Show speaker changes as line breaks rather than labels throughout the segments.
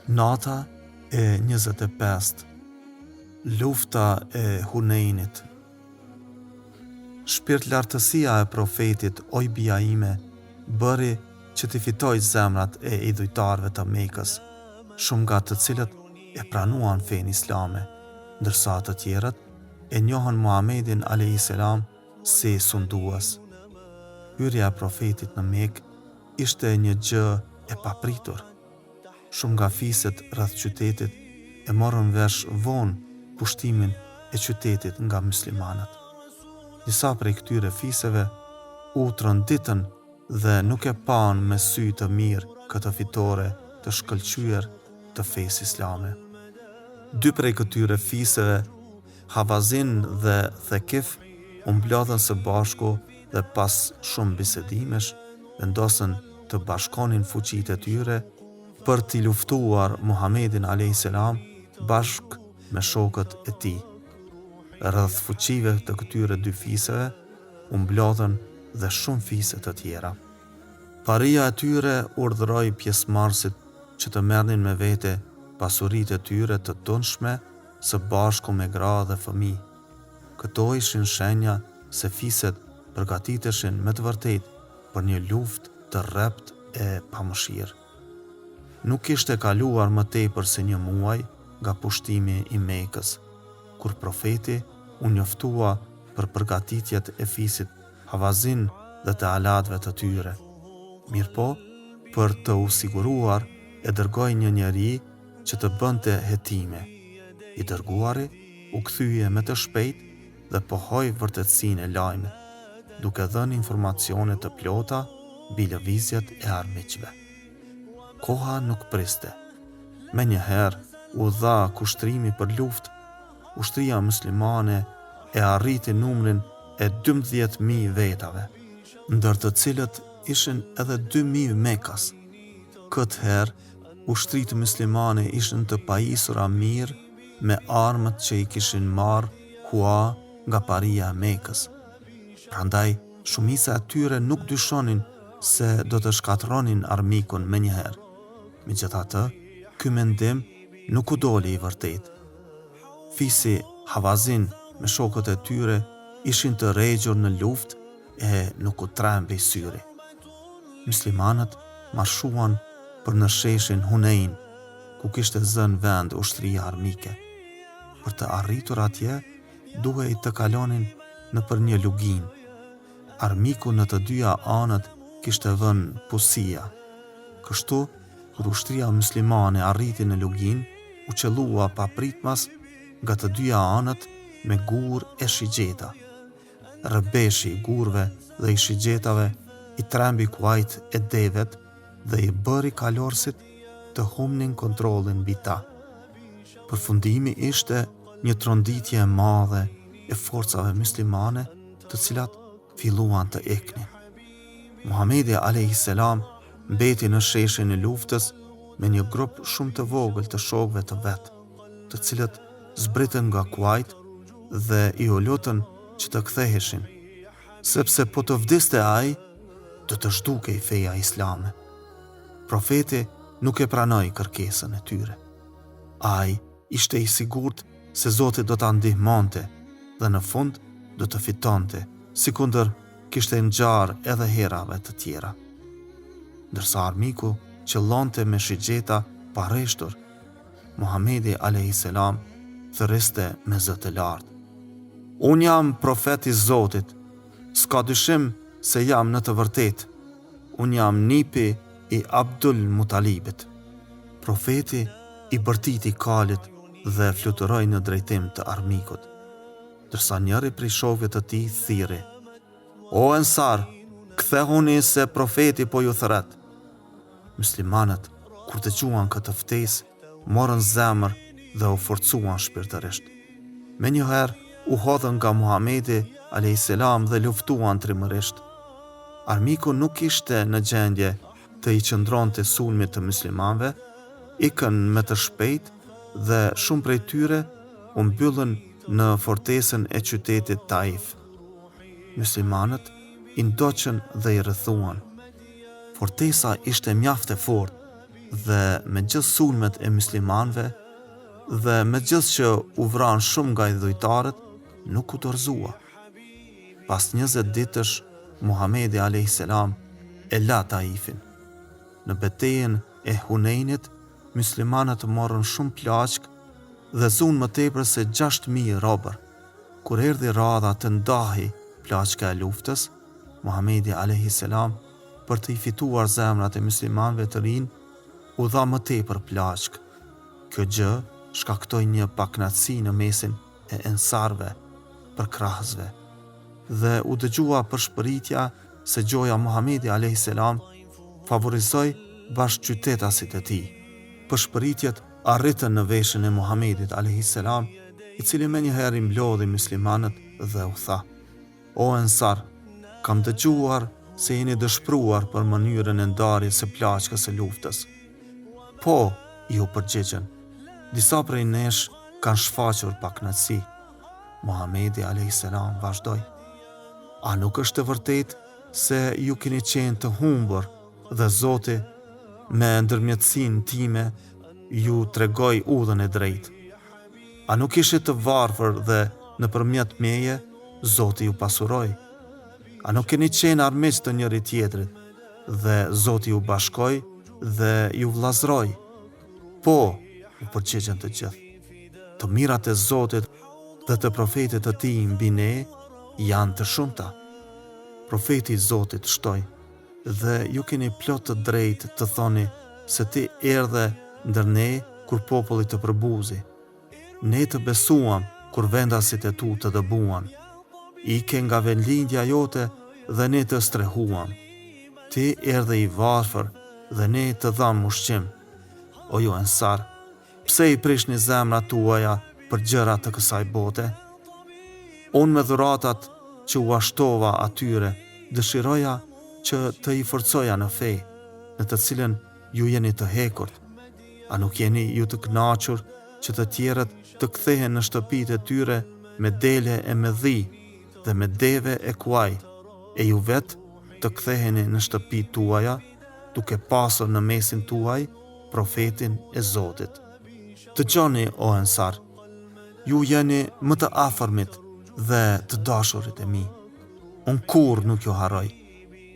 Nata e 25, lufta e Hunenit. Shpirt lartësia e profetit, oj bija ime, bëri që t'i fitoj zemrat e idhujtarëve të Mekës, shumë nga të cilët e pranuan fenë islame, ndërsa të tjerët e njohën Muhamedin a.s. si sundues. Hyrja e profetit në Mekë ishte një gjë e papritur. Shumë nga fiset rreth qytetit e morën vesh vonë pushtimin e qytetit nga muslimanët. Disa prej këtyre fiseve u tronditën dhe nuk e pan me sy të mirë këtë fitore të shkëlqyer të fesë islame. Dy prej këtyre fiseve, Havazin dhe Thekif, u mblodhen së bashku dhe pas shumë bisedimesh vendosën të bashkonin fuqitë e tyre për t'i luftuar Muhamedin a.s. bashk me shokët e tij. Rreth fuqive të këtyre dy fiseve u mblodhen dhe shumë fise të tjera. Paria e tyre urdhëroi pjesëmarrësit që të merrnin me vete pasuritë e tyre të donshme së bashku me gra dhe fëmijë. Këto ishin shenja se fiset përgatiteshin me të vërtetë për një luftë të rrept e pamëshirë. Nuk ishte kaluar më tepër se një muaj nga pushtimi i Mekës, kur profeti u njoftua për përgatitjet e fisit Havazin dhe të alatëve të tyre. Mirpo, për të u siguruar, e dërgoi një njeri që të bënte hetime. I dërguari u kthye me të shpejtë dhe pohoi vërtetësinë e lajmit, duke dhënë informacione të plota mbi lëvizjet e armiqve. Koha nuk priste. Menjëherë u dha kushtrimi për luftë. Ushtria muslimane e arriti numrin e 12.000 vetave, ndër të cilët ishin edhe 2.000 Mekas. Këtë herë, ushtritë muslimane ishin të pajisura mirë me armët që i kishin marrë hua nga paria e Mekës. Prandaj, shumica e tyre nuk dyshonin se do të shkatërronin armikun menjëherë. Megjithatë, ky mendim nuk u doli i vërtetë. Fisi Havazin me shokët e tyre ishin të rregjur në luftë e nuk u trembi syri. Muslimanët marshuan për në sheshin Hunein, ku kishte zënë vend ushtria armike. Për të arritur atje, duhej të kalonin nëpër një lugin. Armiku në të dyja anët kishte vënë pusia. Kështu, kur ushtria muslimane arriti në lugin, u qellua pa pritmas nga të dyja anët me gur e shigjeta. Rëbeshi i gurve dhe i shigjetave i trembi kuajt e devet dhe i bëri kalorësit të humnin kontrollin mbi ta. Përfundimi ishte një tronditje e madhe e forcave muslimane, të cilat filluan të iknin. Muhamedi a.s. mbeti në sheshin e luftës me një grup shumë të vogël të shokëve të vet, të cilët zbritën nga kuajt dhe i u lutën që të ktheheshin, sepse po të vdiste ai, do të zhdukej feja islame. Profeti nuk e pranoi kërkesën e tyre. Ai ishte i sigurt se Zoti do ta ndihmonte dhe në fund do të fitonte, sikundër kishte ngjarë edhe herave të tjera. Ndërsa armiku qëllonte me shigjeta pa rreshtur, Muhamedi a.s. thëriste me zë të lartë: "Unë jam profeti i Zotit, s'ka dyshim se jam në të vërtetë. Unë jam nipi i Abdul Mutalibit." Profeti i bërtiti kalit dhe fluturoi në drejtim të armikut, ndërsa njëri prej shokëve të tij thirrri: "O Ensar, kthehuni se profeti po ju thret." Muslimanët, kur dëgjuan këtë ftesë, morën zemër dhe u forcuan shpirtërisht. Menjëherë u hodhën nga Muhamedi a.s. dhe luftuan trimërisht. Armiku nuk ishte në gjendje të i qëndronte sulmit të muslimanëve, ikën me të shpejtë dhe shumë prej tyre u mbyllën në fortesën e qytetit Taif. Muslimanët i ndoqën dhe i rrethuan. Fortesa ishte mjaft e fortë, dhe me gjithë sulmet e muslimanëve dhe me gjithë që u vran shumë nga idhujtarët, nuk u dorëzua. Pas 20 ditësh, Muhamedi a.s. e la Taifin. Në betejën e Hunenit, muslimanët morën shumë plaçk dhe zunë më tepër se 6.000 robër. Kur erdhi radha të ndahi plaçka e luftës, Muhamedi a.s. për të i fituar zemrat e muslimanëve të rinj, u dha më tepër plaçk. Kjo gjë shkaktoi një pakënaqësi në mesin e ensarve për krahësve dhe u dëgjua përshpëritja se gjoja Muhamedi a.s. favorizoi bashkëqytetasit e tij. Përshpëritjet arritën në veshën e Muhamedit a.s., i cili menjëherë i mblodhi muslimanët dhe u tha: O ensar, kam dëgjuar se jeni dëshpëruar për mënyrën e ndarjes së plaçkës së luftës. Po, ju përgjigjen, disa prej nesh kanë shfaqur pakënaqësi. Muhamedi a.s. vazhdoi: A nuk është e vërtetë se ju keni qenë të humbur dhe Zoti me ndërmjetësinë time ju tregoi udhën e drejtë? A nuk ishit të varfër dhe nëpërmjet meje Zoti ju pasuroi? A nuk keni qenë armiq të njëri tjetrit dhe Zoti ju bashkoi dhe ju vllazëroi? Po, u përgjigjen të gjithë. Të mirat e Zotit dhe të profetit të tij mbi ne janë të shumta. Profeti i Zotit shtoi: Dhe ju keni plot të drejtë të thoni se ti erdhe ndër ne kur populli të përbuzi. Ne të besuam kur vendasit e tu të dëbuan. Ike nga vendlindja jote dhe ne të strehuam. Ti erdhe i varfër dhe ne të dham ushqim. O ju ensar, pse i prishni zemrat tuaja për gjëra të kësaj bote? Unë me dhuratat që u ashtova atyre, dëshiroja që të i forcoja në fe, në të cilën ju jeni të hekurt. A nuk jeni ju të kënaqur që të tjerët të kthehen në shtëpitë e tyre me dele e me dhi dhe me deve e kuaj, e ju vetë të ktheheni në shtëpitë tuaja, duke pasur në mesin tuaj profetin e Zotit. Dëgjoni, o ensar, ju jeni më të afërmit dhe të dashurit e mi. Unë kur nuk ju harroj.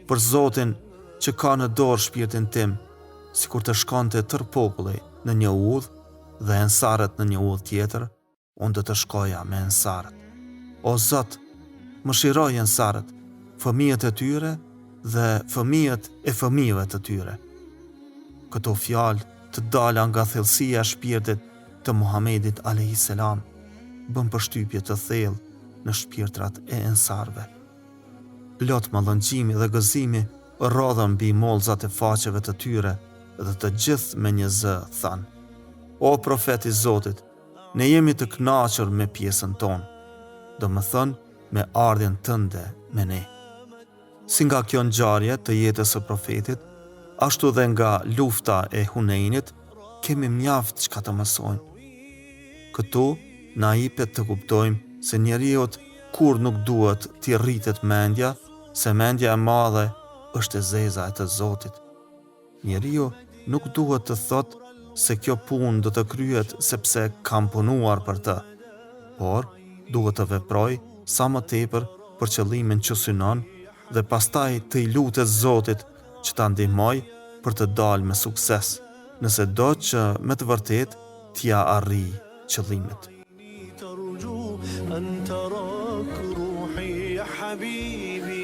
Për Zotin që ka në dorë shpirtin tim, sikur të shkonte tërë populli në një udhë dhe ensarët në një udhë tjetër, unë do të shkoja me ensarët. O Zot, më shiroj ensarët, fëmijët e tyre dhe fëmijët e fëmijëve të tyre. Këto fjalë të dala nga thellësia e shpirtit të Muhamedit a.s. bën përshtypje të thellë në shpirtrat e ensarve. Plot mallëngjimi dhe gëzimi rrodhën mbi mollzat e faqeve të tyre dhe të gjithë me një zë thanë: O profeti i Zotit, ne jemi të kënaqur me pjesën tonë, domethënë me ardhjen tënde me ne. Si nga kjo ngjarje të jetës së profetit, ashtu dhe nga lufta e Hunenit, kemi mjaft çka të mësojmë. Këtu na jepet të kuptojmë se njeriut kur nuk duhet t'i rritet mendja, se mendja e madhe është e zeza e të Zotit. Njeriu nuk duhet të thotë se kjo punë do të kryhet sepse kam punuar për të, por duhet të veproj sa më tepër për qëllimin që synon dhe pastaj të i lutet Zotit që ta ndihmoj për të dalë me sukses, nëse do që me të vërtet t'ja arrijë qëllimet.
أن تراك روحي يا حبيبي